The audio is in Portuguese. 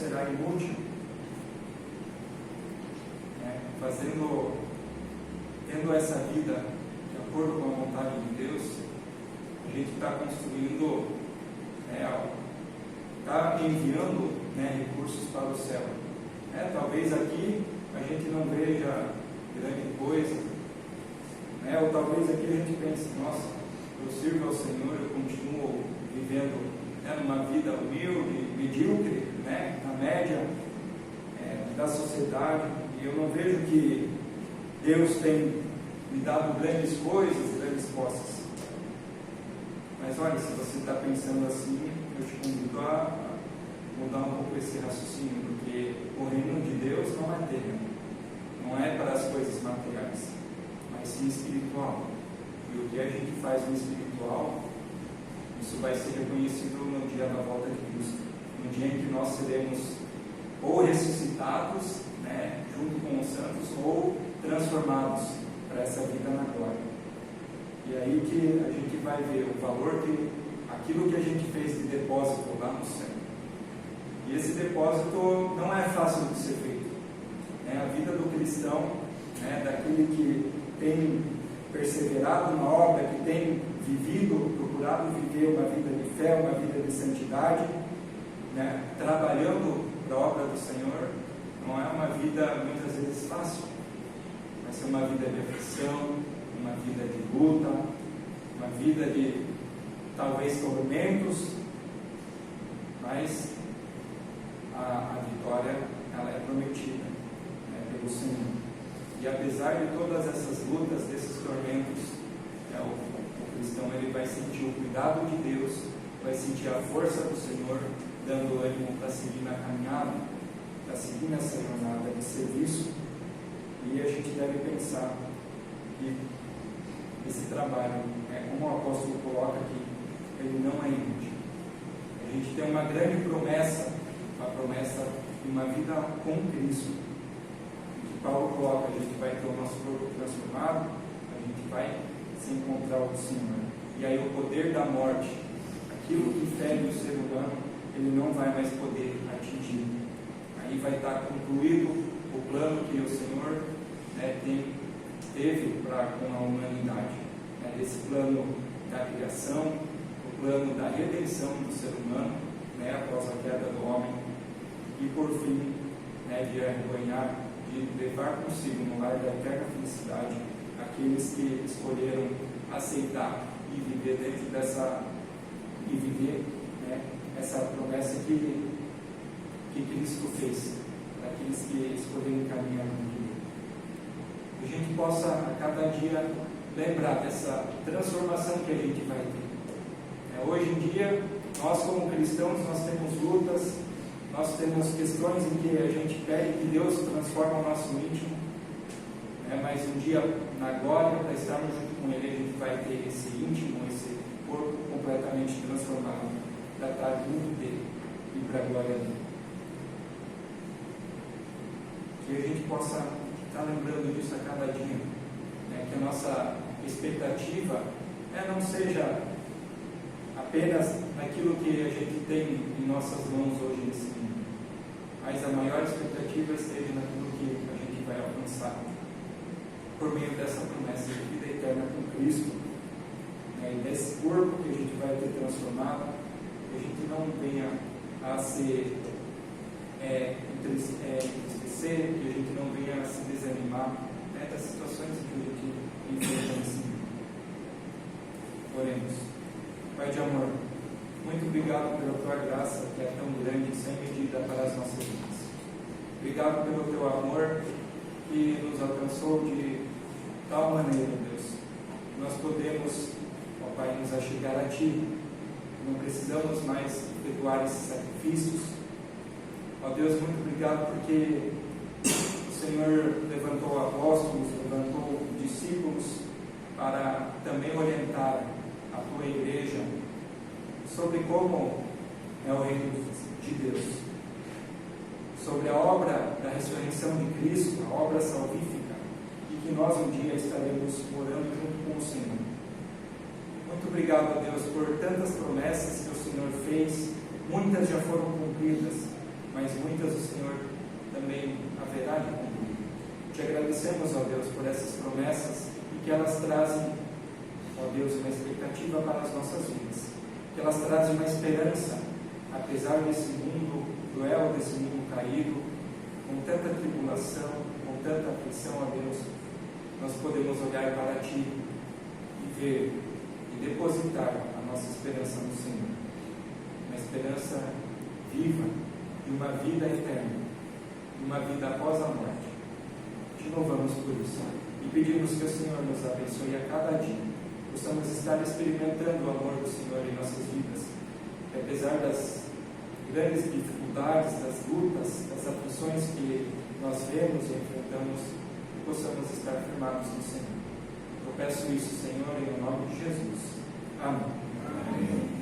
será inútil. Tendo essa vida de acordo com a vontade de Deus, a gente está construindo, está enviando recursos para o céu. Talvez aqui a gente não veja grande coisa, ou talvez aqui a gente pense, nossa, eu sirvo ao Senhor, eu continuo vivendo numa vida humilde, medíocre, na média da sociedade, e eu não vejo que Deus tem me dado grandes coisas, grandes posses. Mas olha, se você está pensando assim, eu te convido a mudar um pouco esse raciocínio, porque o reino de Deus não é terreno, não é para as coisas materiais, mas sim espiritual. E o que a gente faz no espiritual, isso vai ser reconhecido no dia da volta de Cristo, no dia em que nós seremos ou ressuscitados, junto com os santos, ou transformados para essa vida na glória. E aí que a gente vai ver o valor que aquilo que a gente fez de depósito lá no céu. E esse depósito não é fácil de ser feito. A vida do cristão, daquele que tem perseverado na obra, que tem vivido, procurado viver uma vida de fé, uma vida de santidade, trabalhando para a obra do Senhor, não é uma vida muitas vezes fácil. Vai ser uma vida de aflição, uma vida de luta, uma vida de talvez tormentos, mas a vitória ela é prometida pelo Senhor. E apesar de todas essas lutas, desses tormentos, o cristão ele vai sentir o cuidado de Deus, vai sentir a força do Senhor, dando ânimo para seguir na caminhada, para seguir nessa jornada de serviço. E a gente deve pensar que esse trabalho, como o apóstolo coloca aqui, ele não é inútil. A gente tem uma grande promessa, a promessa de uma vida com Cristo. Que Paulo coloca, a gente vai ter o nosso corpo transformado, a gente vai se encontrar com o Senhor. E aí o poder da morte, aquilo que fere o ser humano, ele não vai mais poder atingir. Aí vai estar concluído o plano que o Senhor teve com a humanidade. Esse plano da criação, o plano da redenção do ser humano, após a queda do homem, e por fim, de arrebanhar, de levar consigo no lar da eterna felicidade aqueles que escolheram aceitar e viver dentro dessa, essa promessa que Cristo fez, para aqueles que escolheram caminhar com Ele. Que a gente possa a cada dia lembrar dessa transformação que a gente vai ter. Hoje em dia, nós como cristãos, nós temos lutas, nós temos questões em que a gente pede que Deus transforme o nosso íntimo, mas um dia na glória, para estarmos junto com Ele, a gente vai ter esse íntimo, esse corpo completamente transformado, para estar junto dEle e para a glória dEle. Que a gente possa estar lembrando disso a cada dia, que a nossa expectativa não seja apenas naquilo que a gente tem em nossas mãos hoje nesse mundo, mas a maior expectativa esteja naquilo que a gente vai alcançar por meio dessa promessa de vida eterna com Cristo, e desse corpo que a gente vai ter transformado, que a gente não venha a se entristecer, que a gente não venha a se desanimar das situações que a gente enfrenta nesse mundo. Oremos. Pai de amor, muito obrigado pela tua graça, que é tão grande e sem medida para as nossas vidas. Obrigado pelo teu amor que nos alcançou de tal maneira, Deus, que nós podemos, ó Pai, nos achegar a Ti. Não precisamos mais efetuar esses sacrifícios. Ó Deus, muito obrigado porque o Senhor levantou apóstolos, levantou discípulos para também orientar a tua igreja sobre como é o reino de Deus, sobre a obra da ressurreição de Cristo, a obra salvífica, e que nós um dia estaremos morando junto com o Senhor. Muito obrigado a Deus por tantas promessas que o Senhor fez, muitas já foram cumpridas, mas muitas Te agradecemos, ó Deus, por essas promessas e que elas trazem, ó Deus, uma expectativa para as nossas vidas. Que elas trazem uma esperança, apesar desse mundo cruel, desse mundo caído, com tanta tribulação, com tanta aflição, ó Deus, nós podemos olhar para Ti e ver e depositar a nossa esperança no Senhor. Uma esperança viva de uma vida eterna, de uma vida após a morte. Te louvamos por isso e pedimos que o Senhor nos abençoe a cada dia. Possamos estar experimentando o amor do Senhor em nossas vidas. Que apesar das grandes dificuldades, das lutas, das aflições que nós vemos e enfrentamos, possamos estar firmados no Senhor. Eu peço isso, Senhor, em nome de Jesus. Amém. Amém.